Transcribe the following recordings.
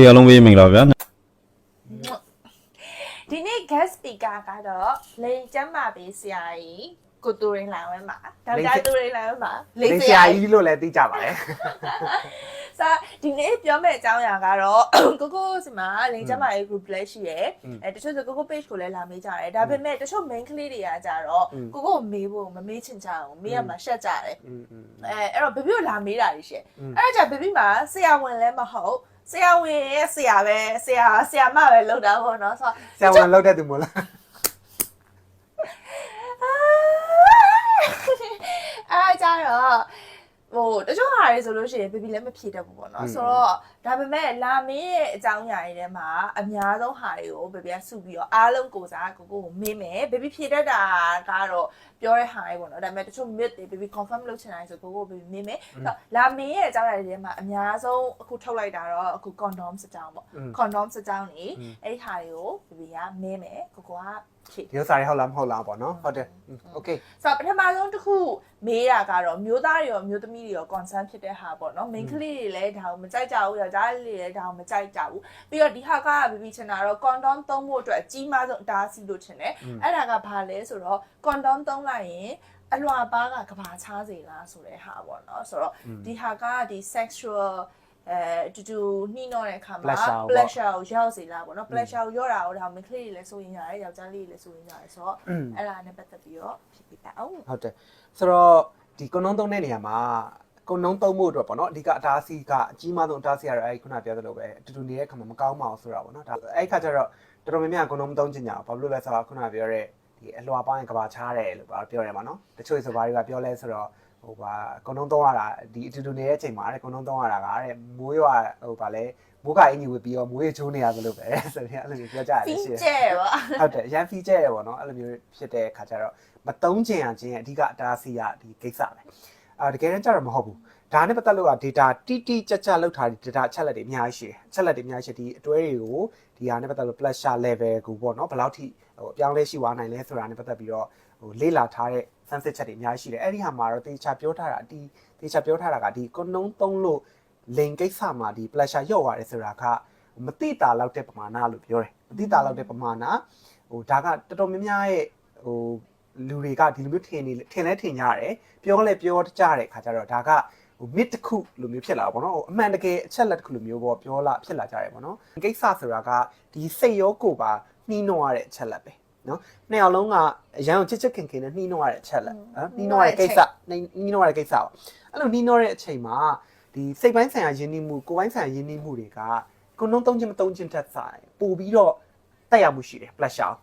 အားလုံးပဲမင်္ဂလာပါဗျာဒီနေ့ guest speaker ကတော့လိန်ကျမ်းမာပေးဆရာကြီးကိုတူရင်လာဝဲမှာဒေါက်တာတူရင်လာဝဲမှာလိန်ဆရာကြီးလို့လည်းသိကြပါတယ်ဆိုဒီနေ့ပြောမယ့်အကြောင်းအရာကတော့ကိုကိုစီမှာလိန်ကျမ်းမာရေး group လည်းရှိရယ်တချို့ဆိုကိုကို page ကိုလည်းလာမေးကြတယ်ဒါပေမဲ့တချို့ main ကလေးတွေကကြတော့ကိုကိုမေးဖို့မမေးချင်ကြအောင်မေးရမှာရှက်ကြတယ်အဲ့တော့ဘဘီကိုလာမေးတာရှင့်အဲ့ဒါကြဘဘီမှာဆရာဝန်လည်းမဟုတ်ဆရာဝန်ရဲ့ဆရာပဲဆရာမပဲလောက်တာပေါ့နော်ဆိုဆရာဝန်လောက်တဲ့သူမို့လားအားကြတော့ဟိုတချို့ဟာတွေဆိုလို့ရှိရင်ဘီဘီလည်းမဖြေတတ်ဘူးပေါ့နော်ဆိုတော့ဒါပေမဲ့လာမင်းရဲ့အကြောင်းအရာတွေထဲမှာအများဆုံးဟာတွေကိုဘီဘီကစုပြီးတော့အားလုံးကိုစားကိုမေးမယ်ဘီဘီဖြေတတ်တာကတော့ပြောတဲ့ဟာတွေပေါ့နော်ဒါပေမဲ့တချို့ myth တွေဘီဘီ confirm လုပ်ချင်တယ်ဆိုကိုဘီဘီမေးမယ်ဆိုတော့လာမင်းရဲ့အကြောင်းအရာတွေထဲမှာအများဆုံးအခုထုတ်လိုက်တာတော့အခု condom စကြောင်းပေါ့ condom စကြောင်းနေအဲ့ဒီဟာတွေကိုဘီဘီကမေးမယ်ကိုကဒီဥစ္စာတွေဟုတ်လားမဟုတ်လားပေါ့နော်ဟုတ်တယ်โอเคဆိုတော့ပထမဆုံးတစ်ခုမေးတာကတော့မျိုးသားတွေရောမျိုးသမီးတွေရော concern ဖြစ်တဲ့ဟာပေါ့နော် main ကလေးတွေလည်းဒါကိုမကြိုက်ကြဘူးယောက်ျားလေးတွေလည်းဒါကိုမကြိုက်ကြဘူးပြီးတော့ဒီဟာကဘီဘီချင်တာတော့ condom သုံးဖို့အတွက်အကြီးမားဆုံးအတားအဆီးလို့ချင်တယ်အဲ့ဒါကဘာလဲဆိုတော့ condom သုံးလိုက်ရင်အလွှာပါးကကဘာချားစေလားဆိုတဲ့ဟာပေါ့နော်ဆိုတော့ဒီဟာကဒီ sexualတူတူနှီးနှောတဲ့အခါမှာ pleasure ကိုရောက်စေလားပေါ့နော် pleasure ကိုရောက်တာတော့ဒါမိန်းကလေးတွေလည်းစိုးရင်ရတယ်ယောက်ျားလေးတွေလည်းစိုးရင်ရတယ်ဆိုတော့အဲ့ဒါနဲ့ပတ်သက်ပြီးတော့ဖြစ်ပြပါအောင်ဟုတ်တယ်ဆိုတော့ဒီကုန်းလုံးသုံးတဲ့နေရာမှာကုန်းလုံးသုံးဖို့အတွက်ပေါ့နော်အဓိကအတားအဆီးကအကြီးမားဆုံးအတားအဆီးကတော့အဲ့ခုနပြောသလိုပဲတူတူနေတဲ့အခါမှာမကောင်းပါဘူးဆိုတာပေါ့နော်ဒါအဲ့ခါကျတော့တော်တော်များများကုန်းလုံးမသုံးချင်ကြဘူးဘာလို့လဲဆိုတော့ခုနပြောတဲ့ဒီအလွှာပိုင်းကဘာချားတယ်လို့ပြောတယ်ပေါ့နော်တချို့ဆိုဘာတွေကပြောလဲဆိုတော့ဟိုပါကုန်းလုံးသုံးရတာဒီအတူတူနေတဲ့အချိန်မှာတဲ့ကုန်းလုံးသုံးရတာကတဲ့မိုးရွာဟိုပါလဲမိုးကအင်ကြီးဝတ်ပြီးတော့မိုးရေချိုးနေရသလိုပဲဆိုပြီးအဲ့လိုမျိုးပြောကြရတယ်ရှိတယ်ဟုတ်တယ်ရန်ဖီကျဲတယ်ပေါ့နော်အဲ့လိုမျိုးဖြစ်တဲ့ခါကျတော့မတုံးချင်အောင်ချင်းအဓိကအတားအဆီးကဒီကိစ္စပဲတကယ်တမ်းကျတော့မဟုတ်ဘူးဒါနဲ့ပတ်သက်လို့က data တိကျကျလောက်ထားတဲ့ data အချက်လက်တွေအများကြီးရှိတယ်အချက်လက်တွေအများကြီးရှိဒီအတွဲတွေကိုဒီဟာနဲ့ပတ်သက်လို့ pressure level ကိုပေါ့နော်ဘယ်လောက်ထိဟိုအပြောင်းလဲရှိသွားနိုင်လဲဆိုတာနဲ့ပတ်သက်ပြီးတော့ဟိုလေ့လာထားတဲ့ sensitive ချက်တွေအများကြီးရှိတယ်အဲ့ဒီဟာမှာတော့တေချာပြောထားတာတေချာပြောထားတာကဒီကွန်နုံသုံးလို့လိန်ကိစ္စမှာဒီ pressure ရော့ရတယ်ဆိုတာကမတိတာလောက်တဲ့ပမာဏလို့ပြောတယ်မတိတာလောက်တဲ့ပမာဏဟိုဒါကတော်တော်များများရဲ့ဟိုလူတွေကဒီလိုမျိုးထင်လဲထင်ကြရတယ်ပြောလဲပြောကြတဲ့ခါကျတော့ဒါကဟို mid တစ်ခုလိုမျိုးဖြစ်လာပါဘောနော်အမှန်တကယ်အချက်လက်တစ်ခုလိုမျိုးပေါ့ပြောလာဖြစ်လာကြတယ်ပေါ့နော်ကိစ္စဆိုတာကဒီစိတ်ရောကိုယ်ပါနှီးနှောရတဲ့အချက်လက်ပဲနော်နှစ်ယောက်လုံးကအရန်ကိုချစ်ချစ်ခင်ခင်နဲ့နှီးနှောရတဲ့အချက်လက်နှီးနှောရတဲ့ကိစ္စနှီးနှောရတဲ့ကိစ္စပေါ့အဲ့လိုနှီးနှောတဲ့အချိန်မှာဒီစိတ်ပိုင်းဆိုင်ရာယဉ်ကျေးမှုကိုယ်ပိုင်းဆိုင်ရာယဉ်ကျေးမှုတွေကကိုယ်နှုံးသုံးခြင်းမသုံးခြင်းတက်ဆိုင်ပို့ပြီးတော့တက်ရောက်မှုရှိတယ် pleasure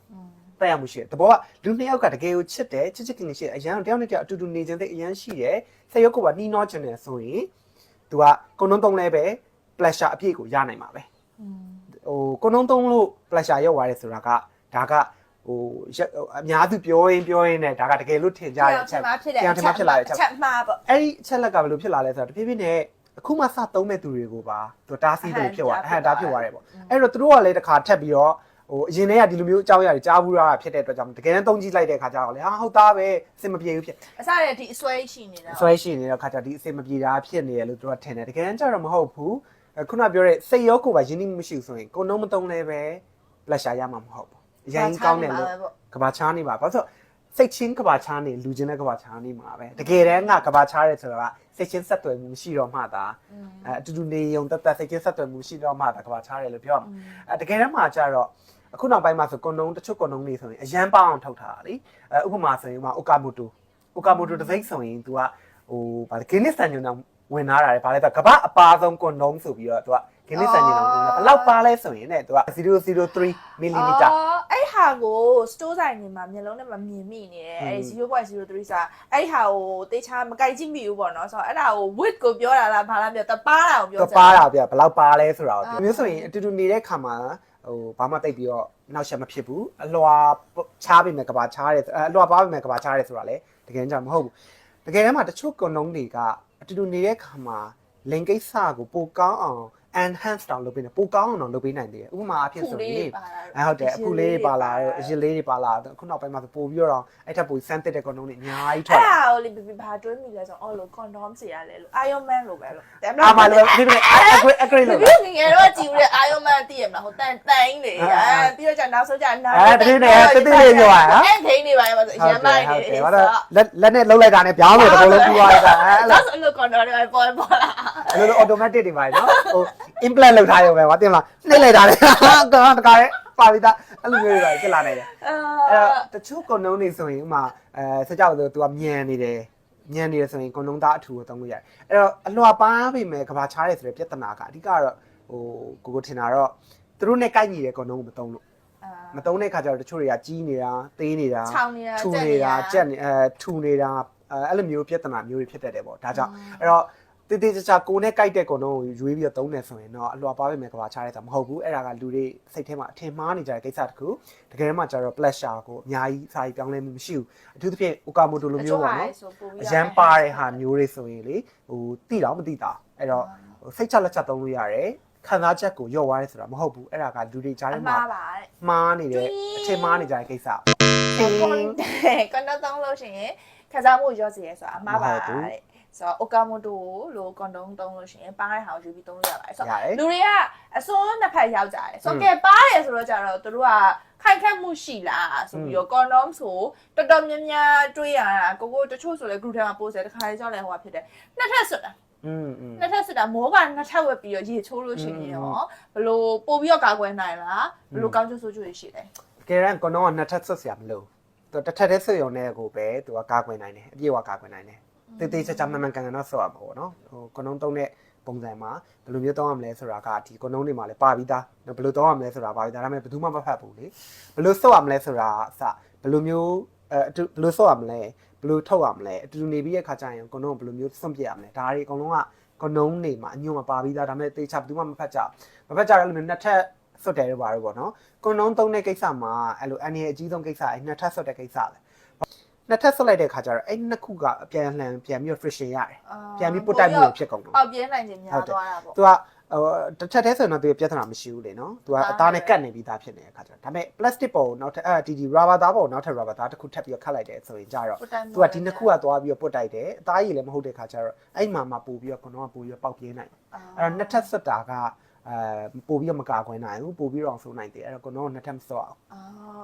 တက်ရောက်မှုရှိတယ်တဘောကလူနှစ်ယောက်ကတကယ်ကိုချစ်တယ်ချစ်ချစ်ခင်ခင်ရှိတယ်အရန်တယောက်နဲ့တယောက်အတူတူနေခြင်းတဲ့အရန်ရှိတယ်စိတ်ရောကိုယ်ပါနှီးနှောခြင်းတယ်ဆိုရင်သူကကိုယ်နှုံးသုံးလဲပဲ pleasure အပြည့်ကိုရနိုင်မှာပဲဟိုကိုယ်နှုံးသုံးလို့ pleasure ရောက်သွားတယ်ဆိုတာကဒါကဟိုအများသူပြောရင်နဲ့ဒါကတကယ်လို့ထင်ကြတဲ့အချက်ဖြစ်လာတဲ့အချက်မှားပေါ့အဲ့ဒီအချက်လက်ကဘယ်လိုဖြစ်လာလဲဆိုတော့တဖြည်းဖြည်းနဲ့အခုမှစသုံးမဲ့သူတွေကိုပါသူတားဆီးတယ်ဖြစ်သွားအဟံတားဖြစ်သွားတယ်ပေါ့အဲ့တော့သူတို့ကလည်းတစ်ခါထပ်ပြီးတော့ဟိုအရင်တည်းကဒီလိုမျိုးအကြောင်းအရာတွေကြားဘူးတာဖြစ်တဲ့အတွက်ကြောင့်တကယ်တမ်းသုံးကြည့်လိုက်တဲ့အခါကျတော့လေဟာဟုတ်သားပဲအဆင်မပြေဘူးဖြစ်အစားရဒီအစွဲရှိနေတာအစွဲရှိနေတဲ့အခါကျဒီအဆင်မပြေတာဖြစ်နေတယ်လို့သူကထင်တယ်တကယ်တမ်းကျတော့မဟုတ်ဘူးခုနပြောတဲ့စိတ်ရောကိုယ်ပါယဉ်ကျေးမှုမရှိဘူးဆိုရင်ကိုယ်နှုံးမသုံးလဲပဲ pleasure ရမှာမဟုတ်ဘူးအရင်ကောင်းတယ်လို့ကဘာချားနေပါဘာလို့စိတ်ချင်းကဘာချားနေလူချင်းနဲ့ကဘာချားနေမှာပဲတကယ်တမ်းကကဘာချားရဲဆိုတော့စိတ်ချင်းဆက်သွယ်မှုမရှိတော့မှသာအတူတူနေုံတက်တက်စိတ်ချင်းဆက်သွယ်မှုရှိတော့မှသာကဘာချားရဲလို့ပြောတကယ်တမ်းမှာကျတော့အခုနောက်ပိုင်းမှာဆိုကွန်နုံတချို့ကွန်နုံနေဆိုရင်အရန်ပေါအောင်ထုတ်ထားတာလေဥပမာဆိုရင်အိုကာမိုတိုတစ်စိတ်ဆိုရင် तू ကဟိုဗာဂင်းနစ်စတန်ညွန်တော့ဝင်လာတာလေဗာလဲဆိုကဘာအပါဆုံးကွန်နုံဆိုပြီးတော့ तू ကဂင်းနစ်စတန်ညွန်တော့ဘယ်လောက်ပါလဲဆိုရင်တဲ့ तू က0.03 မီလီမီတာအဲ့ဟာကို store ဆိုင်နေမှာမျိုးလုံးနဲ့မမြင်မိနေတယ်အဲ့ 0.03 စာအဲ့ဟာကိုတေချာမကြိုက်ကြည့်မိဘူးပေါ့နော်ဆိုတော့အဲ့ဒါကို width ကိုပြောတာလားဘာလားပြောတပါးတာကိုပြောတပါးတာပြဘယ်လောက်ပါလဲဆိုတာကိုမျိုးဆိုရင်အတူတူနေတဲ့ခါမှာဟိုဘာမှတိတ်ပြီးတော့နောက်ဆက်မဖြစ်ဘူးအလွှာချားပြီမဲ့ကဘာချားတယ်အလွှာပါပြီမဲ့ကဘာချားတယ်ဆိုတာလေတကယ်ကြမဟုတ်ဘူးတကယ်တမ်းမှာတချို့ကွန်နုံတွေကအတူတူနေတဲ့ခါမှာလင်ကိစ္စကိုပိုကောင်းအောင် enhance တောင်လုပ်ပေးနေပိုကောင်းအောင်တော့လုပ်ပေးနိုင်သေးတယ်ဥပမာအဖြစ်ဆိုရင်ဟုတ်တယ်အခုလေးပါလာအရင်လေးတွေပါလာအခုနောက်ပိုင်းမှာပို့ပြီးတော့အဲ့ထက်ပိုစမ်းတက်တဲ့ condom တွေအများကြီးထွက်အဲ့ဒါကိုလေဘာတွေးမိလဲဆိုအော်လို့ condom စီရလဲလို့ Iron Man လို့ပဲလို့တဲ့မလား အားမလို့ဒီနေ့ agree လို့ ငယ်တော့ကြည့်ဦးတဲ့ Iron Man တည်ရမလားဟိုတန်လေပြီးတော့ကျနောက်ဆုံးကျနောက် တတိနေတတိလေးပြောရဟာ အဲ့ဒိန်းနေပါရဲ့ဆိုရမ်းမိုက်နေ ဟုတ်တယ်လက်နဲ့လှုပ်လိုက်တာနဲ့ပြောင်းလို့တဘောလုံးပြီးသွားတာအဲ့လို အဲ့လို condom တွေပေါ်လာ အဲ့လို automatic တွေပါနော်ဟို implant လုပ်ထားရုံပဲကွာတင်မလားနှိမ့်လိုက်တာလေတကားလေပါပြီးသားအဲ့လိုမျိုးတွေဖြစ်လာနေတယ်အဲ့တော့တချို့ condom တွေဆိုရင်ဥမာဆက်ကြောက်ဆို तू ကမြန်နေတယ်ဆိုရင် condom သားအထူကိုသုံးလို့ရတယ်အဲ့တော့အလွှာပါပြီမဲ့ကဘာချားတယ်ဆိုတဲ့ပြဿနာကအဓိကတော့ဟိုကိုထင်တာတော့သူတို့နဲ့ကိုက်ညီတဲ့ condom ကိုမသုံးလို့မသုံးတဲ့ခါကျတော့တချို့တွေကကြီးနေတာသေးနေတာထူနေတာကြက်နေထူနေတာအဲ့လိုမျိုးပြဿနာမျိုးတွေဖြစ်တတ်တယ်ပေါ့ဒါကြောင့်အဲ့တော့တေးသေးချာကိုနဲ့ကြိုက်တဲ့condomကိုရွေးပြီးတော့သုံးတယ်ဆိုရင်တော့အလွှာပါပဲမယ်ကဘာချတဲ့တာမဟုတ်ဘူးအဲ့ဒါကလူတွေစိတ်ထဲမှာအထင်မှားနေကြတဲ့ကိစ္စတခုတကယ်မှကျတော့ pleasure ကိုအများကြီးစာရေးပြောင်းလဲမှုမရှိဘူးအထူးသဖြင့် Okamoto လိုမျိုးပေါ့နော်အရန်ပါတဲ့ဟာမျိုးတွေဆိုရင်လေဟိုတိတော့မတိတာအဲ့တော့စိတ်ချလက်ချသုံးလို့ရတယ်ခံစားချက်ကိုရော့သွားတယ်ဆိုတာမဟုတ်ဘူးအဲ့ဒါကလူတွေကြားထဲမှာမှားနေတယ်အထင်မှားနေကြတဲ့ကိစ္စcondom သုံးလို့ရှိရင်ခံစားမှုရော့စေရဆိုတာအမှားပါတဲ့ဆိုတော့ Okamoto လို့ condom သုံးလို့ရှိရင်ပါးတဲ့ဟာကိုယူပြီးသုံးလို့ရပါတယ်ဆိုတော့လူတွေကအစွန်းနှစ်ဖက်ရောက်ကြတယ်ဆိုတော့ကဲပါတယ်ဆိုတော့ကြတော့သူတို့ကခိုင်ခက်မှုရှိလားဆိုပြီးတော့ condom ဆိုတော်တော်များများတွေးရတာကိုတချို့ဆိုလဲ group ထဲမှာ post တယ်တခါလေကြောက်လဲဟိုဖြစ်တယ်နှစ်ထပ်ဆိုတာနှစ်ထပ်ဆိုတာမိုးကနှစ်ထပ်ဝက်ပြီးတော့ရေချိုးလို့ရှိရင်ရောဘလို့ပို့ပြီးတော့ကာကွယ်နိုင်လားဘလို့ကောင်းကျိုးဆိုးကျိုးရှိတယ်တကယ်တမ်း condom ကနှစ်ထပ်ဆွတ်เสียမလို့သူတစ်ထပ်တည်းဆွတ်ရုံနဲ့ကိုပဲသူကကာကွယ်နိုင်တယ်အပြည့်အဝကာကွယ်နိုင်တယ်တေးသေးချာမှန်ကန်ကန်တော့ဆော့ရမှာပေါ့နော်ဟိုကနုံသုံးတဲ့ပုံစံမှာဘယ်လိုမျိုးသုံးရမလဲဆိုတာကဒီကနုံတွေမှာလည်းပါပြီးသားဘယ်လိုသုံးရမလဲဆိုတာပါပြီးသားဒါပေမဲ့ဘယ်သူမှမဖတ်ဘူးလေဘယ်လိုဆော့ရမလဲဆိုတာအစဘယ်လိုမျိုးဘယ်လိုဆော့ရမလဲဘယ်လိုထုတ်ရမလဲအတူတူနေပြီးတဲ့ခါကျရင်ကနုံဘယ်လိုမျိုးစွန့်ပြစ်ရမလဲဒါတွေအကုန်လုံးကကနုံတွေမှာအညွန့်မှာပါပြီးသားဒါပေမဲ့တေးချဘယ်သူမှမဖတ်ကြတယ်လို့နှစ်ထပ်ဆွတ်တယ်လို့ပါတော့ပေါ့နော်ကနုံသုံးတဲ့ကိစ္စမှာအဲ့လိုအန်ရဲ့အကြီးဆုံးကိစ္စအဲ့နှစ်ထပ်ဆွတ်တဲ့ကိစ္စပဲနှစ်ထပ်ဆွတ်လိုက်တဲ့ခါကျတော့အဲ့နှစ်ခုကအပြန်လှန်ပြန်ပြီး friction ရတယ်ပြန်ပြီးပုတ်တိုက်မှုဖြစ်ကုန်တော့ပေါက်ပြင်းနိုင်ခြင်းများသွားတာပေါ့သူကတစ်ထပ်တည်းဆိုတော့သူပြဿနာမရှိဘူးလေနော်သူကအသားနဲ့ကတ်နေပြီးသားဖြစ်နေတဲ့ခါကျတော့ဒါပေမဲ့ plastic ပုံနောက်ထပ်ဒီ rubber သားပုံနောက်ထပ် rubber သားတစ်ခုထပ်ပြီးခတ်လိုက်တယ်ဆိုရင်ကြတော့သူကဒီနှစ်ခုကသွားပြီးပုတ်တိုက်တယ်အသားရည်လည်းမဟုတ်တဲ့ခါကျတော့အဲ့မှာပို့ပြီးတော့ကတော့ပို့ပြီးပေါက်ပြင်းနိုင်အဲ့တော့နှစ်ထပ်ဆွတ်တာကပို့ပြီးတော့မကာခွဲနိုင်ဘူးပို့ပြီးတော့ဆိုနိုင်တယ်အဲ့တော့ကတော့နှစ်ထပ်မဆွတ်အောင်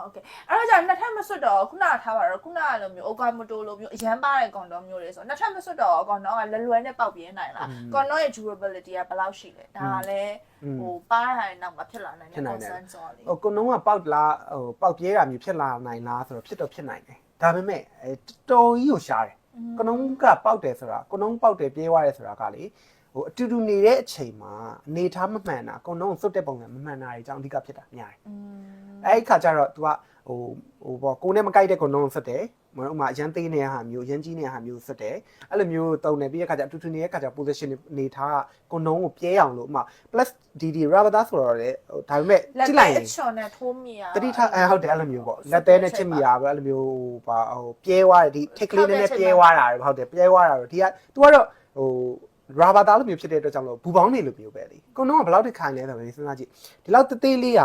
โอเคအဲ့တော့じゃနှစ်ထပ်မဆွတ်တော့ခုနကထားပါတော့ခုနကလိုမျိုး Okamoto လိုမျိုးအရန်ပါတဲ့ condom မျိုးတွေဆိုနှစ်ထပ်မဆွတ်တော့ condom ကလွယ်နဲ့ပေါက်ပြင်းနိုင်လား condom ရဲ့ durability ကဘယ်လောက်ရှိလဲဒါကလည်းဟိုပါးတဲ့နောက်မှာဖြစ်လာနိုင်တဲ့ concern ဆိုလေဟို condom ကပေါက်လားဟိုပေါက်ပြဲတာမျိုးဖြစ်လာနိုင်လားဆိုတော့ဖြစ်တော့ဖြစ်နိုင်တယ်ဒါပေမဲ့တော်ကြီးကိုရှားတယ် condom ကပေါက်တယ်ဆိုတာ condom ပေါက်တယ်ပြဲသွားတယ်ဆိုတာကလေဟိုအတူတူနေတဲ့အချိန်မှာအနေထားမမှန်တာကုံတော့စွတ်တဲ့ပုံစံမမှန်တာတွေအကြောင်းအဓိကဖြစ်တာများတယ်အဲ့ဒီခါကျတော့ तू ကဟိုပေါ့ကိုနဲ့မကိုက်တဲ့ကုံတော့စွတ်တယ်ဥပမာအရန်သေးနေတဲ့ဟာမျိုးအရန်ကြီးနေတဲ့ဟာမျိုးစွတ်တယ်အဲ့လိုမျိုးတုံနေပြီးတဲ့ခါကျအတူတူနေတဲ့ခါကျ position အနေထားကုံတော့ကိုပြဲအောင်လို့ဥပမာ plus dd rubber သားဆိုတော့လေဟိုဒါပေမဲ့ကြည့်လိုက်ရင်ချွန်နဲ့ထိုးမိရတတိထားဟုတ်တယ်အဲ့လိုမျိုးပေါ့လက်သေးနဲ့ချစ်မိရပဲအဲ့လိုမျိုးဟိုပြဲသွားတယ်ဒီ tick လေးနဲ့ပြဲသွားတာဟုတ်တယ်ပြဲသွားတာတော့ဒီက तू ကတော့ဟိုရာဘာသားလိုမျိုးဖြစ်တဲ့အတွက်ကြောင့်လို့ဘူပေါင်းနေလိုမျိုးပဲလေကုံတော့ကဘယ်လောက်ထိခိုင်လဲဆိုတော့စဉ်းစားကြည့်ဒီလောက်သေးလေးက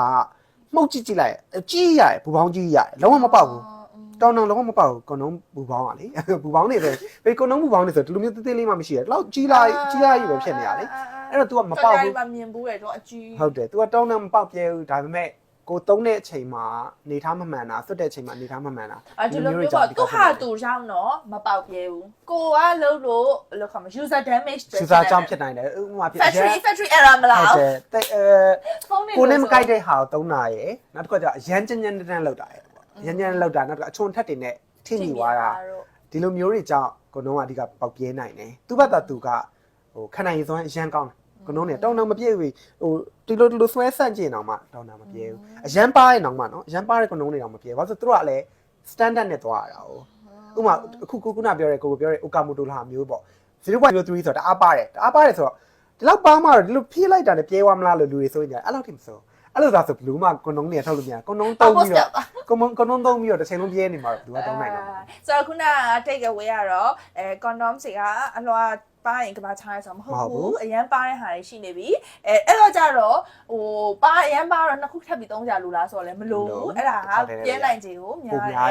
မှုတ်ကြည့်လိုက်ကြီးရတယ်ဘူပေါင်းကြီးရတယ်လုံးဝမပေါက်ဘူးတောင်းတောင်းလုံးဝမပေါက်ဘူးကုံတော့ဘူပေါင်းကလေဘူပေါင်းနေတယ်ဘယ်ကုံတော့ဘူပေါင်းနေဆိုဒီလိုမျိုးသေးလေးမှမရှိရဒီလောက်ကြီးလာကြီးပဲဖြစ်နေရလေအဲ့တော့ तू ကမပေါက်ဘူးမမြင်ဘူးလေတော့အကြီးဟုတ်တယ် तू ကတောင်းတောင်းမပေါက်ပြဲဘူးဒါပေမဲ့ကိုသုံးတဲ့အချိန်မှာနေထားမမှန်တာဆွတ်တဲ့အချိန်မှာနေထားမမှန်တာဒီလိုမျိုးပေါ့သူဟာသူရောက်တော့မပေါက်ပြဲဘူးကိုကလို့လို့ခေါ်မှာ user damage user ကြောင့်ဖြစ်နိုင်တယ်ဥပမာဖြစ် factory error မလားဟုတ်တယ်ကိုနဲ့မကိုက်တဲ့ဟာကိုသုံးတာရယ်နောက်တစ်ခါကျအရန်ကြမ်းကြမ်းတန်းလောက်တာရယ်ရမ်းကြမ်းလောက်တာနောက်တစ်ခါအချုံထက်တွေနဲ့ထိမိသွားတာဒီလိုမျိုးတွေကြောင့်ကိုနှုံးကအဓိကပေါက်ပြဲနိုင်တယ်သူ့ဘက်ကသူကဟိုခဏရည်စွမ်းအရန်ကောင်းတယ်ကနုံးနဲ့တောင်းတောင်မပြည့်ဘူးဟိုဒီလိုဆွဲဆန့်ကျင်အောင်မှတောင်းတာမပြည့်ဘူးအရန်ပါးရဲ့အောင်မှနော်အရန်ပါးတဲ့ကနုံးတွေတော့မပြည့်ဘာလို့ဆိုသူတို့ကလည်း standard နဲ့သွားရတာ哦ဥပမာအခုခုနပြောရဲကိုပြောရဲ Okamoto လာမျိုးပေါ့ 0.03 ဆိုတာတအားပါတယ်ဆိုတော့ဒီလောက်ပါမှတော့ဒီလိုဖြည့်လိုက်တာနဲ့ပြဲသွားမလားလို့လူတွေဆိုရင်အဲ့လောက်ထိမစိုးအဲ့လိုသာဆိုဘလူးမှကနုံးနေထုတ်လို့မရကနုံးတုံးပြီးတော့ကနုံးတုံးပြီးတော့တစ်ချိန်လုံးပြဲနေမှာတော့သူကတုံးနိုင်တော့ဆိုတော့ခုန take away ကတော့condom တွေကအလွှာ ပါရင်ကဘာချားဆိုမဟုတ်ဘူးအရန်ပါတဲ့ဟာတွေရှိနေပြီအဲ့တော့ကြတော့ဟိုပါအရန်ပါတော့နှစ်ခုထပ်ပြီး3ကြာလူလားဆိုတော့လည်းမလိုဘူးအဲ့ဒါကပြဲနိုင်ခြေကိုများတယ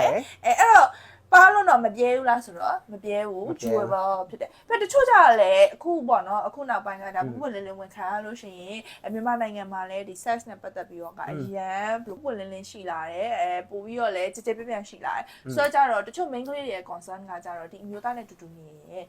်အဲ့တော့ပါလို့တော့မပြဲဘူးလားဆိုတော့မပြဲဘူး durable ဖြစ်တယ်။တချို့ကြလည်းအခုပေါ့နော်အခုနောက်ပိုင်းကဒါပွင့်လင်းလင်းဝင်ခံရလို့ရှိရင်မြန်မာနိုင်ငံမှာလည်းဒီ sex နဲ့ပတ်သက်ပြီးတော့ကအရန်ပွင့်လင်းလင်းရှိလာတယ်ပို့ပြီးတော့လည်းကြည်ကြဲပြန့်ပြန့်ရှိလာတယ်။ဆိုတော့ကြတော့တချို့ main ကလေးတွေရဲ့ concern ကကြတော့ဒီအမျိုးသားနဲ့တူတူနေရဲ့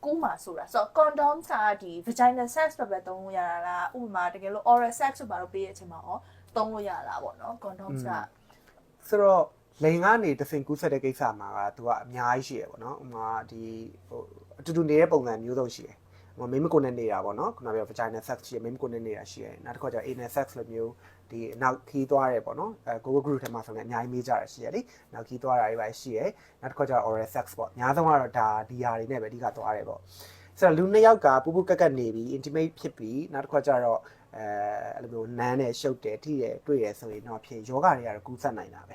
ကူးမှာဆိုတာဆိုတော့ condom ကဒီ vaginal sex ပဲသုံးလို့ရတာလားဥပမာတကယ်လို့ oral sex ဆိုပါတော့ပေးရချင်မှာရောသုံးလို့ရတာပေါ့နော် condom ကဆိုတော့လိန်ကနေတဆင်ကူးဆက်တဲ့ကိစ္စမှာကသူကအများကြီးရှိရပေါ့နော်ဥမာဒီဟိုအတူတူနေတဲ့ပုံစံမျိုးစုံရှိတယ်ဟိုမိမကိုနဲ့နေတာပေါ့နော်ခုနကပြော vagina sex ရှိရမိမကိုနဲ့နေတာရှိရနောက်တစ်ခါကျ anal sex လိုမျိုးဒီနောက်ခီးသွားတယ်ပေါ့နော်Google group ထဲမှာဆိုရင်အများကြီးမေးကြရရှိရလေနောက်ခီးသွားတာတွေပဲရှိရနောက်တစ်ခါကျ oral sex ပေါ့အများဆုံးကတော့ဒါဒီဟာတွေနဲ့ပဲအဓိကသွားတယ်ပေါ့ဆိုတော့လူနှစ်ယောက်ကပူပူကက်ကက်နေပြီး intimate ဖြစ်ပြီးနောက်တစ်ခါကျတော့အဲ့လိုမျိုးနမ်းနဲ့ရှုပ်တယ်ထိတယ်တွေ့ရဆိုရင်တော့ဖြစ်ယောဂတွေကတော့ကူးစက်နိုင်တာပ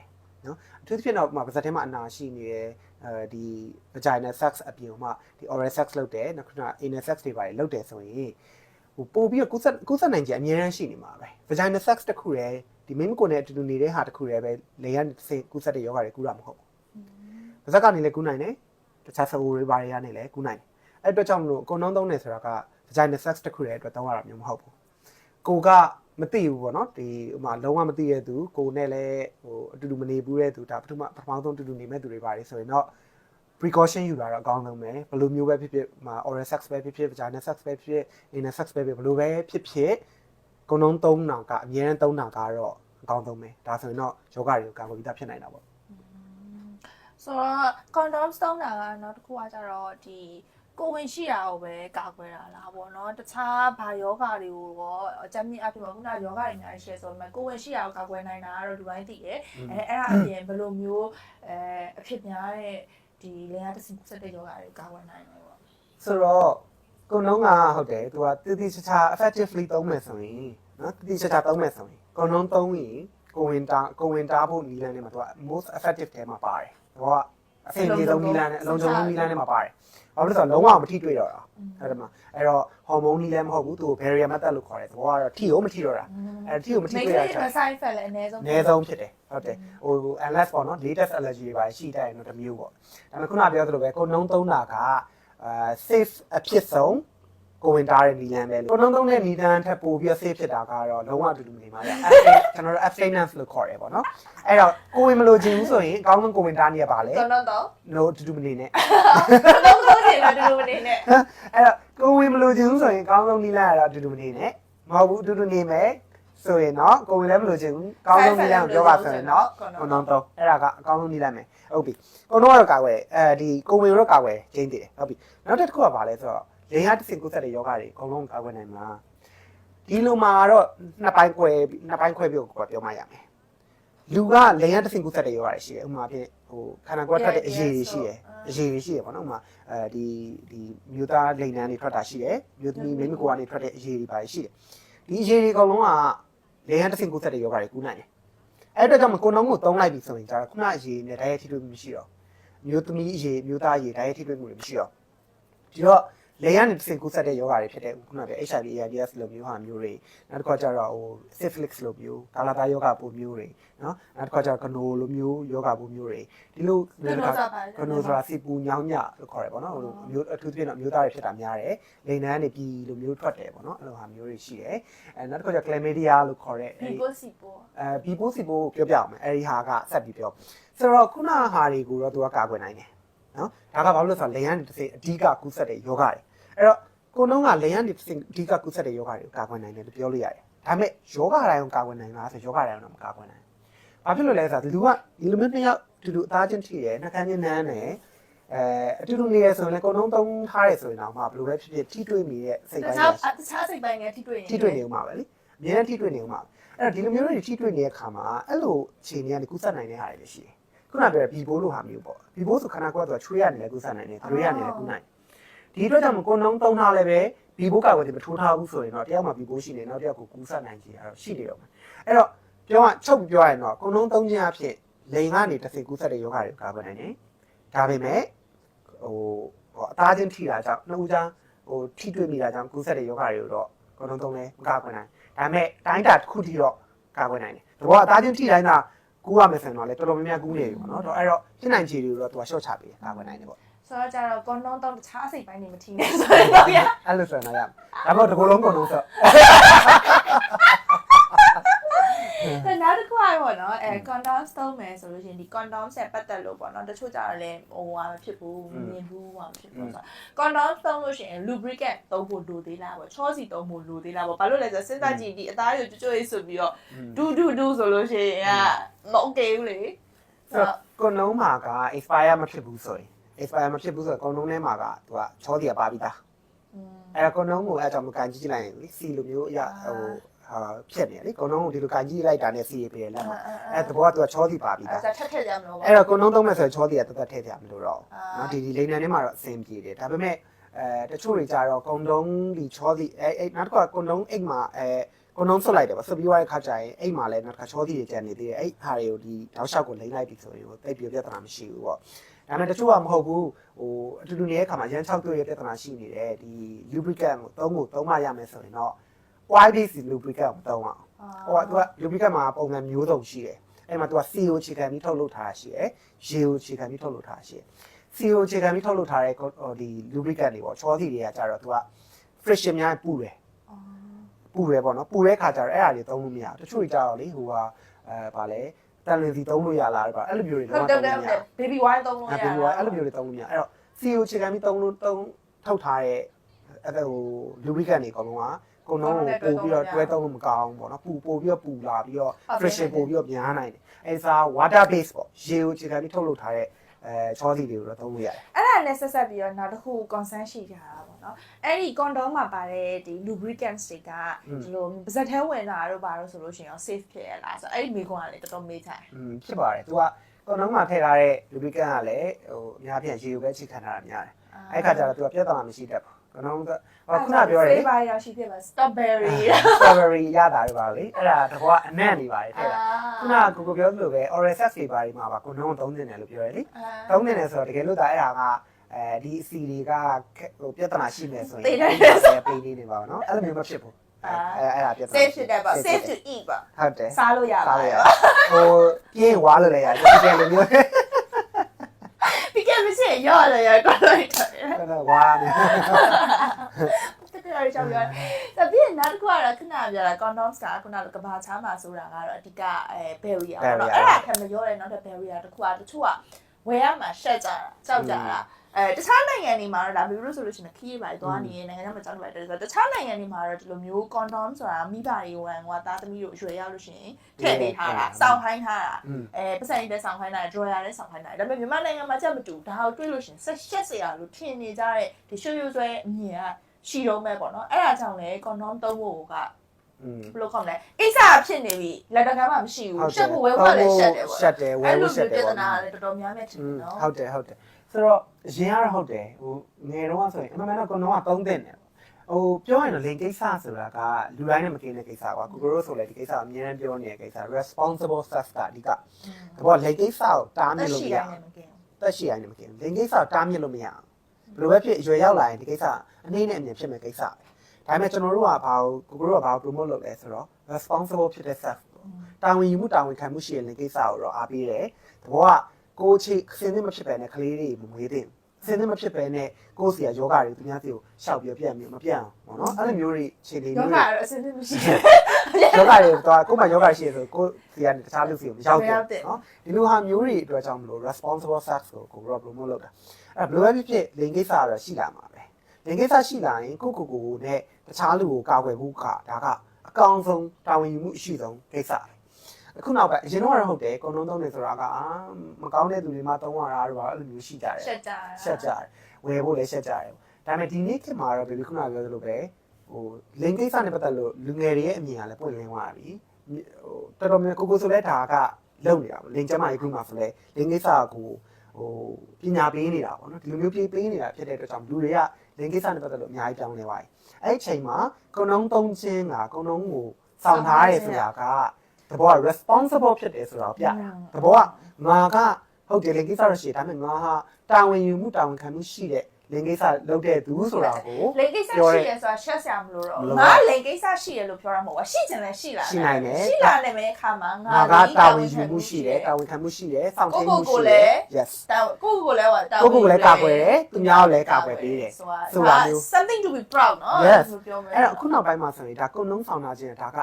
ဲနော်အထူးသဖြင့်တော့ဥပမာပါဇက်ထဲမှာအနာရှိနေတယ်ဒီ vaginal sex အပြင်မှာဒီ oral sex လုပ်တယ်နောက်ခုန anal sex တွေပါတယ်လုပ်တယ်ဆိုရင်ဟိုပို့ပြီးတော့ကူးစက်နိုင်ကြအများရန်ရှိနေမှာပဲ vaginal sex တစ်ခုတည်းဒီမိမကိုနဲ့အတူတူနေတဲ့ဟာတစ်ခုတည်းပဲလေရန်ကူးစက်တဲ့ယောဂတွေကူးတာမဟုတ်ဘူးပါဇက်ကနေလည်းကူးနိုင်တယ်တခြားဆိုတွေဘာတွေကနေလည်းကူးနိုင်တယ်အဲ့အတွက်ကြောင့်မလို့ကိုနှောင်းသုံးတယ်ဆိုတာက vaginal sex တစ်ခုတည်းအတွက်သုံးရတာမျိုးမဟုတ်ဘူးကိုကမသိဘူးပေါ့နော်ဒီဟိုမှာလုံးဝမသိတဲ့သူကိုနဲ့လည်းဟိုအတူတူမနေဘူးတဲ့သူဒါပထမဆုံးအတူတူနေမဲ့သူတွေပါတယ်ဆိုရင်တော့ precaution ယူတာတော့အကောင်းဆုံးပဲဘယ်လိုမျိုးပဲဖြစ်ဖြစ်မှာ oral sex ပဲဖြစ်ဖြစ် vaginal sex ပဲဖြစ်ဖြစ် anal sex ပဲဖြစ်ဘယ်လိုပဲဖြစ်ဖြစ်ကုန်းလုံးသုံးနောင်ကအများအားသုံးတာကတော့အကောင်းဆုံးပဲဒါဆိုရင်တော့ယောဂတွေကိုကာကွယ်ပြီးသားဖြစ်နိုင်တာပေါ့ဆိုတော့ condom သုံးတာကနောက်တစ်ခုကကြတော့ဒီကိုဝင်ရှိတာကိုပဲကာကွယ်တာလားပေါ့နော်တခြားဘာယောဂတွေကိုရောအကြမ်းမြင့်အဖြစ်ပေါ့ခုနယောဂတွေအများကြီး share ဆိုပေမဲ့ကိုဝင်ရှိတာကိုကာကွယ်နိုင်တာကတော့လူတိုင်းသိတယ်အဲ့ဒါအပြင်ဘယ်လိုမျိုးအဖြစ်များတဲ့ဒီလင်ယာတစ်စင်ဆက်တဲ့ယောဂတွေကိုကာကွယ်နိုင်တယ်ပေါ့ဆိုတော့ကိုနှုံးကဟုတ်တယ်သူကတည်တည်ချာချာ effectively သုံးမယ်ဆိုရင်နော်တည်တည်ချာချာသုံးမယ်ဆိုရင်ကိုနှုံးသုံးရင်ကိုဝင်တာဖို့နည်းလမ်းတွေမှာသူက most effective ထဲမှာပါတယ်သူကအဆင်ပြေဆုံးနည်းလမ်းနဲ့အလုံးစုံနည်းလမ်းတွေမှာပါတယ်ဘာလို့လဲဆိုတော့လုံးဝမထိတွေ့တော့တာအဲ့ဒါမှအဲ့တော့ဟော်မုန်းနည်းလည်းမဟုတ်ဘူးသူ barrier method လို့ခေါ်တယ်သဘောကတော့ထိကိုမထိတော့တာအဲ့ထိကိုမထိတွေ့ရတာ side effect လည်းအနည်းဆုံးဖြစ်တယ်ဟုတ်တယ်ဟို unless ပေါ့နော် latest allergy တွေပါရှိတဲ့ရင်တော့တစ်မျိုးပေါ့ဒါပေမဲ့ခုနပြောသလိုပဲကိုနှုံးသုံးတာကsafe အဖြစ်ဆုံးကိုဝင်တားတဲ့နီလန်းပဲကိုနှုံးသုံးတဲ့နီလန်းထပ်ပို့ပြီး safe ဖြစ်တာကတော့လုံးဝအတူတူနေမှာလေကျွန်တော်တို့ abstinence လို့ခေါ်တယ်ပေါ့နော်အဲ့တော့ကိုဝင်မလို့ခြင်းဘူးဆိုရင်အကောင်းဆုံးကိုဝင်တားနေရပါလေတော့ no အတူတူမနေနဲ့လုံးလုံးနေတယ်အတူတူမနေနဲ့အဲ့တော့ကိုဝင်မလို့ခြင်းဘူးဆိုရင်အကောင်းဆုံးနီလန်းကတော့အတူတူမနေနဲ့မဟုတ်ဘူးအတူတူနေမယ်ဆိုရင်တော့ကိုဝင်လည်းမလို့ခြင်းဘူးအကောင်းဆုံးနီလန်းကိုပြောပါဆိုရင်တော့ကိုနှောင်းတော့အဲ့ဒါကအကောင်းဆုံးနီလန်းပဲဟုတ်ပြီကိုနှောင်းကတော့ကာကွယ်ဒီကိုဝင်တော့ကာကွယ်ခြင်းတည်တယ်ဟုတ်ပြီနောက်တစ်ခုကဘာလဲဆိုတော့လေဟာတစ်စင်ကုသတဲ့ယောဂတွေအကုန်လုံးကာကွယ်နိုင်မှာဒီလိုမှာတော့နှစ်ပိုင်းခွဲပြီးပြောမှရမယ်လူကလေဟာတစ်စင်ကုသတဲ့ယောဂတွေရှိတယ်ဥပမာဖြင့်ဟိုခန္ဓာကိုယ်ထွက်တဲ့အရည်တွေရှိတယ်ပေါ့နော်ဥပမာဒီမြို့သားလိန်နန်းတွေထွက်တာရှိတယ်မြို့သမီးမိန်းမကိုကနေထွက်တဲ့အရည်တွေပါရှိတယ်ဒီအရည်တွေအကုန်လုံးကလေဟာတစ်စင်ကုသတဲ့ယောဂတွေကူးနိုင်တယ်အဲ့အတွက်ကြောင့်ကိုနှောင်းကိုသုံးလိုက်ပြီဆိုရင်ကျတော့ခုနအရည်နဲ့ဓာတ်ရိုက်ထိတွေ့မှုမရှိတော့မြို့သမီးအရည်မြို့သားအရည်ဓာတ်ရိုက်ထိတွေ့မှုတွေမရှိတော့ဒီတော့လေယာဉ်နဲ့စင်ကူးဆက်တဲ့ယောဂတွေဖြစ်တဲ့ခုနကပြော HIV AIDS လိုမျိုးဟာမျိုးတွေနောက်တစ်ခါကျတော့ဟို syphilis လိုမျိုးကာလာတာယောဂပိုမျိုးတွေနော်နောက်တစ်ခါကျတော့ကနိုလိုမျိုးယောဂပိုမျိုးတွေဒီလိုကနိုဆိုတာစီပူညောင်းညလို့ခေါ်တယ်ပေါ့နော်ဟိုမျိုးအထူးသဖြင့်တော့မျိုးသားတွေဖြစ်တာများတယ်လိန်နန်းနေပြီးလိုမျိုးထွက်တယ်ပေါ့နော်အဲ့လိုဟာမျိုးတွေရှိတယ်နောက်တစ်ခါကျ chlamydia လို့ခေါ်တဲ့ဘီပိုစီပိုပြောပြအောင်မယ်အဲ့ဒီဟာကဆက်ပြီးပြောဆိုတော့ခုနဟာတွေကိုတော့သူကကာကွယ်နိုင်တယ်နော်ဒါကဘာလို့လဲဆိုတော့လေယာဉ်တစ်စိအဓိကကူးဆက်တဲ့ယောဂတွေအဲ့တော့ကိုနှုံးကလေယာဉ်တစ်စိအဓိကကူးဆက်တဲ့ယောဂတွေကိုကာကွယ်နိုင်တယ်လို့ပြောလို့ရတယ်ဒါပေမဲ့ယောဂတိုင်းကိုကာကွယ်နိုင်လားဆိုယောဂတိုင်းတော့မကာကွယ်နိုင်ဘာဖြစ်လို့လဲဆိုတော့လူကဒီလိုမျိုးနှစ်ယောက်တူတူအသားချင်းထိတယ်နှာခမ်းချင်းနမ်းတယ်အတူတူနေရဆိုရင်လည်းကိုနှုံးသုံးထားရဆိုရင်တော့မှဘယ်လိုပဲဖြစ်ဖြစ်ထိတွေ့နေတဲ့စိတ်ပိုင်းတခြားစိတ်ပိုင်းနဲ့ထိတွေ့နေဦးမှာပဲလေအများကြီးထိတွေ့နေဦးမှာအဲ့တော့ဒီလိုမျိုးတွေထိတွေ့နေတဲ့အခါမှာအဲ့လိုခြေနေကနေကူးဆက်နိုင်တဲ့ဟာတွေရှိတယ်ခုနပြောဘီဘိုးလိုဟာမျိုးပေါ့ဘီဘိုးဆိုခန္ဓာကိုယ်ကချွေးရနေလဲကူးဆက်နိုင်တယ်သွေးရနေလဲကူးနိုင်ဒီအတွက်ကြောင့်ကိုနှုံးသုံးထားလဲပဲဘီဘိုးကာကွယ်တယ်မထိုးထားဘူးဆိုရင်တော့တယောက်မှဘီဘိုးရှိနေနောက်တယောက်ကိုကူးဆက်နိုင်ခြင်းကတော့ရှိနေတော့မယ်အဲ့တော့ချုပ်ပြောရရင်တော့ကိုနှုံးသုံးခြင်းအဖြစ်လိန်ကနေတစ်စိကူးဆက်တဲ့ယောဂတွေကိုကာကွယ်နိုင်တယ်ဒါပေမဲ့ဟိုအသားချင်းထိတာကြောင့်နှစ်ဦးကြား ဟိုထိတွေ့မိတာကြောင့်ကူးဆက်တဲ့ယောဂတွေကိုတော့ကွန်ဒုံးသုံးလဲမကာကွယ်နိုင်ဒါပေမဲ့တိုင်းတာတစ်ခုထိတော့ကာကွယ်နိုင်တယ်တဘောအသားချင်းထိတိုင်းကကူးရမယ်ဆိုရင်တော့လေတော်တော်များများကူးနေပြီပေါ့နော်တော့အဲ့တော့ဖြစ်နိုင်ခြေတွေကိုတော့သူက short ချပေးကာကွယ်နိုင်တယ်ပေါ့ ဆိုတော့ကျတော့ကွန်ဒုံးတော့တခြားအစိတ်ပိုင်းတွေမထိနဲ့ဆိုတော့ဗျာ အဲ့လိုဆိုရင်တော့ရဒါပေမဲ့ဒီကုလုံးကွန်ဒုံးဆို နောက်တစ်ခုอ่ะပေါ့နော်condom သုံးမယ်ဆိုလို့ရှိရင်ဒီ condom ဆက်ပတ်သက်လို့ပေါ့နော်တချို့ကြတော့လည်းဟိုဟာမဖြစ်ဘူးမြင်ဘူးဟာမဖြစ်ဘူးဆိုတော့ condom သုံးလို့ရှိရင် lubricant သုံးဖို့လိုသေးလားပေါ့ချောစီသုံးဖို့လိုသေးလားပေါ့ဘာလို့လဲဆိုတော့စဉ်းစားကြည့်ဒီအသားတွေကိုကြွရေးဆိုပြီးတော့ဒူဆိုလို့ရှိရင်မ okay ဘူးလေဆိုတော့ကွန်ဒုံးမှာက expire မဖြစ်ဘူးဆိုရင် expire မဖြစ်ဘူးဆိုတော့ကွန်ဒုံးထဲမှာကသူကချောစီကပါပြီးသားအဲ့ကွန်ဒုံးကိုအဲ့ကြောင့်မကန်ကြည့်လိုက်ရင်လေစီလိုမျိုးအရဟိုဖြစ်နေလေကွန်ဒုံးကိုဒီလိုကန်ကြည့်လိုက်တာနဲ့စီရပေးရလက်မှာအဲ့သဘောကသူကချောစီပါပြီးသားအဲ့ဒါထက်ကြမလို့ပေါ့အဲ့တော့ကွန်ဒုံးသုံးမယ်ဆိုရင်ချောစီကတသက်ထည့်ကြမလို့တော့နော်ဒီလိန်နံထဲမှာတော့အဆင်ပြေတယ်ဒါပေမဲ့တချို့တွေကြတော့ကွန်ဒုံးဒီချောစီအဲ့နောက်တစ်ခါကွန်ဒုံးအိတ်မှာကွန်ဒုံးဆွတ်လိုက်တယ်ပေါ့ဆွတ်ပြီးသွားတဲ့ခါကျရင်အိတ်မှာလည်းနောက်တစ်ခါချောစီတွေကျန်နေသေးတယ်အဲ့ဟာတွေကိုဒီတောက်လျှောက်ကိုလိမ့်လိုက်ပြီဆိုရင်ဟိုတိတ်ပြပြဿနာမရှိဘူးပေါ့ဒါပေမဲ့တချို့ကမဟုတ်ဘူးဟိုအတူတူနေတဲ့ခါမှာရန်6တွေ့ရပြဿနာရှိနေတယ်ဒီ lubricant ကိုသုံးမှရမယ်ဆိုရင်တော့ oil based lubricant ကိုသုံးအောင်ဟိုကသူက lubricant မှာပုံစံမျိုးစုံရှိတယ်အဲ့မှာသူက CO ခြေခံပြီးထုတ်လုပ်ထားတာရှိတယ်ရေကိုခြေခံပြီးထုတ်လုပ်ထားတာရှိတယ် CO ခြေခံပြီးထုတ်လုပ်ထားတဲ့ဒီ lubricant တွေပေါ့ချောစီတွေကကြတော့သူက friction များပူတယ်ပူတယ်ပေါ့နော်ပူတဲ့ခါကျတော့အဲ့အရာတွေသုံးလို့မရဘူးတချို့တွေကြတော့လေဟိုကဗာလဲတန်လင်းစီသုံးလို့ရလားပေါ့အဲ့လိုမျိုးတွေတော့သုံးလို့မရ baby wine သုံးလို့ရ baby wine အဲ့လိုမျိုးတွေသုံးလို့မရအဲ့တော့ CO ခြေခံပြီးသုံးထုတ်ထားတဲ့အဲ့ဟို lubricant တွေအကုန်လုံးကကုန်လုံးကိုပို့ပြီးတော့တွဲသုံးလို့မကောင်းဘူးပေါ့နော်ပို့ပြီးတော့ပူလာပြီးတော့ friction ပို့ပြီးတော့များနိုင်တယ်အဲဒါ water base ပေါ့ရေကိုခြေခံပြီးထုတ်လုပ်ထားတဲ့ချောစီတွေကိုတော့သုံးလို့ရတယ်အဲ့ဒါနဲ့ဆက်ပြီးတော့နောက်တစ်ခု concern ရှိကြတာပေါ့နော်အဲ့ဒီ condom မှာပါတဲ့ဒီ lubricants တွေကဒီလိုပါဇက်ထဲဝင်တာတို့ဘာလို့ဆိုလို့ရှိရင် safe ဖြစ်ရလားဆိုအဲ့ဒီမိခွန်းကလည်းတော်တော်မေးချင်ဖြစ်ပါတယ်သူက condom မှာထည့်ထားတဲ့ lubricant ကလည်းဟိုအများပြန်ရေကိုပဲခြေခံထားတာများတယ်အဲ့ခါကျတော့သူကပြဿနာမရှိတတ်ဘူးcondom ကခုနပြောတယ် flavor ရရှိဖြစ်ပါ strawberry ရတာတွေပါလေအဲ့ဒါတကွာအနံ့နေပါတယ်ထည့်တာခုနကိုပြောသလိုပဲ oral sex flavor တွေမှာပါ condom သုံးနေတယ်လို့ပြောရလေသုံးနေတယ်ဆိုတော့တကယ်လို့ဒါအဲ့ဒါကဒီအစီတွေကဟိုပြဿနာရှိမယ်ဆိုရင်ပေးနေပါတော့เนาะအဲ့လိုမျိုးမဖြစ်ဘူးအဲ့ဒါပြဿနာ safe ဖြစ်တယ်ပေါ့ safe to eat ပေါ့ဟုတ်တယ်စားလို့ရပါတယ်ဟိုပြင်းဝါလို့လည်းရတယ်တကယ်လို့မျိုးဒီကနေ့ဆက်ရောလည်းရကောလိုက်တယ်ဝါနေတော်တော်ကြောက်ရတယ်။ဒါပြီးရင်နောက်တစ်ခုကတော့ခဏပြောတာ condoms ကခုနကကဘာချားမှာဆိုတာကတော့အဓိကbarrier ပေါ့နော်။အဲ့ဒါခံမပြောတဲ့နောက်ထပ် barrier တစ်ခုကတချို့ကဝယ်ရမှာရှက်ကြတာကြောက်ကြတာတခြားနိုင်ငံတွေမှာတော့ဒါမျိုးလို့ဆိုလို့ရှိရင်ခီးပါသွားနေနိုင်ငံခြားမှာကြောက်တယ်ဆိုတော့တခြားနိုင်ငံတွေမှာတော့ဒီလိုမျိုး condom ဆိုတာမိဘတွေဝန်ကသားသမီးတို့ရွယ်ရောက်လို့ရှိရင်ထည့်ပေးထားတာစောင့်ခိုင်းထားတာပတ်စံရည်တဲ့စောင့်ခိုင်းတာ drawer နဲ့စောင့်ခိုင်းတာဒါပေမဲ့မြန်မာနိုင်ငံမှာချက်မတူဒါကိုတွေ့လို့ရှိရင်ဆက်ရှက်စရာလို့ထင်နေကြတဲ့ဒီရွှေရွှေဆွဲအမြင်ကရှိတော့မဲ့ပေါ့နော်အဲ့ဒါကြောင့်လေ condom သုံးဖို့ကဘယ်လိုခေါ်မလဲအိစာဖြစ်နေပြီလက်တကမ်းမှမရှိဘူးရှက်ဖို့ဝဲဝဲလည်းရှက်တယ်ပေါ့ရှက်တယ်ဝဲဝဲရှက်တယ်ပေါ့နော်အဲ့လိုပြဿနာလည်းတော်တော်များများဖြစ်နေနော်ဟုတ်တယ်ဆိုတော့ရင်ကတော့ဟုတ်တယ်ဟိုငယ်တော့ဆိုရင်အမှန်တော့ကွန်ဒုံးကသုံးတဲ့တယ်ဟိုပြောရင်တော့လိန်ကိစ္စဆိုတာကလူတိုင်းနဲ့မကင်းတဲ့ကိစ္စကွာကိုကိုရိုးဆိုလည်းဒီကိစ္စအများကြီးပြောနေတဲ့ကိစ္စ responsible sex ကအဓိကဒါပေါ့လိန်ကိစ္စကိုတားမြစ်လို့မရတက်ရှိတိုင်းနဲ့မကင်းလိန်ကိစ္စကိုတားမြစ်လို့မရအောင်ဘယ်လိုပဲဖြစ်အရွယ်ရောက်လာရင်ဒီကိစ္စအနည်းနဲ့အမြင်ဖြစ်မဲ့ကိစ္စပဲဒါပေမဲ့ကျွန်တော်တို့ကဘာကိုကိုရိုးကဘာ promote လုပ်လဲဆိုတော့ responsible ဖြစ်တဲ့ sex တာဝန်ယူမှုတာဝန်ခံမှုရှိတဲ့လိန်ကိစ္စကိုတော့အားပေးတယ်ဒါပေါ့ကကိုချီစင်းနေမဖြစ်ပဲနဲ့ကလေးတွေမမွေးသင့်စင်းနေမဖြစ်ပဲနဲ့ကိုစီကယောဂတွေသူများစီကိုရှောက်ပြပြမပြတ်အောင်ပေါ့နော်အဲ့လိုမျိုးတွေခြေလေးမျိုးတွေယောဂတော့အစင်းနေမရှိယောဂတွေတော့ကိုမှယောဂရှိရဆိုကိုစီကနေတခြားလူစီကိုမရောက်ဘူးနော်ဒီလိုဟာမျိုးတွေအတွက်ကြောင့်မလို့ responsible sex ကိုတော့ promote လုပ်တာအဲ့ဘယ်လိုပဲဖြစ်လိန်ကိစ္စကတော့ရှိလာမှာပဲလိန်ကိစ္စရှိလာရင်ကိုနဲ့တခြားလူကိုကာကွယ်ဖို့ကဒါကအကောင်းဆုံးတာဝန်ယူမှုအရှိဆုံးကိစ္စအခုနောက်ပဲအရင်တော့ဟုတ်တယ်ကွန်ဒုံးသုံးနေဆိုတာကမကောင်းတဲ့သူတွေမှသုံးရတာတော့အဲ့လိုမျိုးရှိကြတယ်ရှက်ကြတယ်ဝယ်ဖို့လည်းရှက်ကြတယ်ဒါပေမဲ့ဒီနေ့ခေတ်မှာတော့ဘယ်လိုခုနပြောသလိုပဲဟိုလင်ကိစ္စနဲ့ပတ်သက်လို့လူငယ်တွေရဲ့အမြင်ကလည်းပွင့်လင်းသွားပြီဟိုတော်တော်များကိုဆိုလဲဒါကလုံနေတာပေါ့လင်ကျမကြီးခုမှဆိုလဲလင်ကိစ္စကိုဟိုပညာပေးနေတာပေါ့နော်ဒီလိုမျိုးပေးနေတာဖြစ်တဲ့အတွက်ကြောင့်လူတွေကလင်ကိစ္စနဲ့ပတ်သက်လို့အများကြီးပြောင်းလဲသွားပြီအဲ့ဒီအချိန်မှာကွန်ဒုံးသုံးခြင်းကကွန်ဒုံးကိုစောင့်ထားရဲဆိုတာကတဘောက responsible ဖြစ်တယ်ဆိုတော့ပြတာတဘောကငါကဟုတ်တယ်လေကိစ္စရရှိဒါပေမဲ့ငါဟာတာဝန်ယူမှုတာဝန်ခံမှုရှိတဲ့ လင်ကိစ္စလုပ်တဲ့သူဆိုတာကို လိန်ကိစ္စရှိရဲဆိုတာရှက်ဆရာမလို့တော့ငါလိန်ကိစ္စရှိရလို့ပြောရမှာပါရှိချင်လဲရှိလာရှိလာနေမယ်ခါမှာငါတာဝန်ယူမှုရှိတယ်တာဝန်ခံမှုရှိတယ်စောင့်ကြည့်မှုရှိတယ် yes ကိုလည်းဟာကိုလည်းကာကွယ်တယ်သူများကိုလည်းကာကွယ်ပေးတယ်ဆိုတာမျိုး something to be proud เนาะ yes အဲ့တော့အခုနောက်ပိုင်းမှာဆိုရင်ဒါကုံလုံးဆောင်တာချင်းဒါက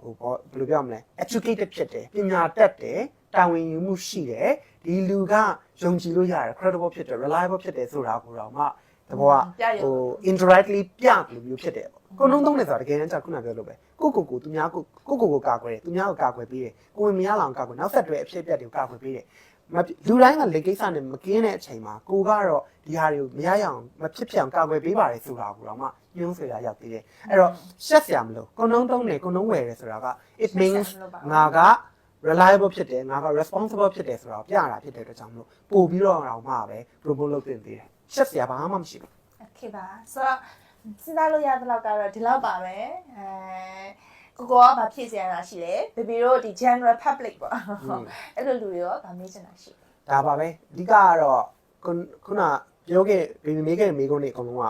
ဟိုဘယ်လိုပြောမလဲ educated ဖြစ်တယ်ပညာတတ်တယ်တာဝန်ယူမှုရှိတယ်ဒီလူကယုံကြည်လို့ရတယ် credible ဖြစ်တယ် reliable ဖြစ်တယ်ဆိုတာကိုတော့မှတဘောကဟို indirectly ပြလို့မျိုးဖြစ်တယ်ကုံလုံးသုံးတယ်ဆိုတာတကယ်တမ်းကျခုနပြောလို့ပဲကိုသူများကိုကာကွယ်တယ်သူများကိုကာကွယ်ပေးတယ်ကိုဝင်မရအောင်ကာကွယ်နောက်ဆက်တွဲအဖြစ်အပျက်တွေကိုကာကွယ်ပေးတယ်လူတိုင်းကလေကိစ္စနဲ့မကင်းတဲ့အချိန်မှာကိုကတော့ဒီဟာတွေကိုမရရအောင်မဖြစ်ဖြစ်အောင်ကာကွယ်ပေးပါတယ်ဆိုတာကိုတော့မှညှိုးဆွေရရောက်သေးတယ်အဲ့တော့ရှက်စရာမလိုကုံလုံးသုံးတယ်ကုံလုံးဝယ်တယ်ဆိုတာက it means ငါက reliable ဖြစ်တယ်ငါက responsible ဖြစ်တယ်ဆိုတော့ပြရတာဖြစ်တဲ့အတွက်ကြောင့်မလို့ပို့ပြီးတော့အောင်မှပဲ promote လုပ်တင်သေးတယ်ရှက်စရာဘာမှမရှိဘူး okay ပါဆိုတော့စဉ်းစားလို့ရတဲ့လောက်ကတော့ဒီလောက်ပါပဲကိုကဘာဖြစ်စရာရှိလဲဘေဘီတို့ဒီ general public ပေါ့အဲ့လိုလူတွေရောဗာမေးချင်တာရှိဒါပါပဲအဓိကကတော့ခုနပြောခဲ့ဘေဘီမေးခဲ့မိကုန်းတွေအကုန်လုံးက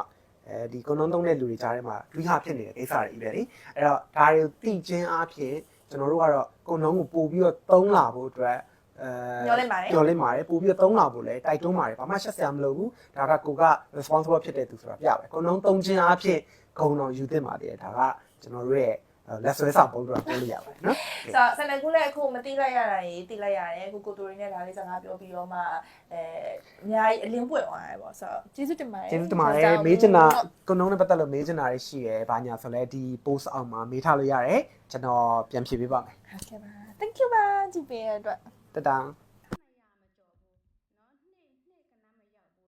ဒီကုန်းလုံးသုံးတဲ့လူတွေကြားထဲမှာလူဟာဖြစ်နေတဲ့ကိစ္စတွေပဲလေအဲ့တော့ဒါတွေကိုသိချင်းအားဖြင့်ကျွန်တော်တို့ကတော့ကုန်းလုံးကိုပို့ပြီးတော့သုံးလာဖို့အတွက်ညှော်လင့်ပါတယ်ပို့ပြီးတော့သုံးလာဖို့လဲတိုက်တွန်းပါတယ်ဘာမှရှက်စရာမလိုဘူးဒါကကိုက responsible ဖြစ်တဲ့သူဆိုတာပြပဲကုန်းလုံးသုံးချင်းအားဖြင့်ဂုံတော်ယူသင့်ပါတယ်ဒါကကျွန်တော်တို့ရဲ့လက်ဆွဲဆောင်ပုံတော့ပြောလို့ရပါတယ်နော်ဆိုတော့ဆန်နကူလည်းအခုမတိလိုက်ရတာကြီးတိလိုက်ရတယ်ကိုတူရင်းနဲ့ဒါလေးစကားပြောပြီးတော့မှအများကြီးအလင်းပွင့်သွားတယ်ပေါ့ဆိုတော့ကျေးဇူးတင်ပါတယ်မေးချင်တာကုန်းလုံးနဲ့ပတ်သက်လို့မေးချင်တာတွေရှိရယ်ဘာညာဆိုလဲဒီ post အောက်မှာမေးထားလို့ရတယ်ကျွန်တော်ပြန်ဖြေပေးပါမယ်ဟုတ်ကဲ့ပါ thank you ပါကြည့်ပေးရတဲ့အတွက်တတန်း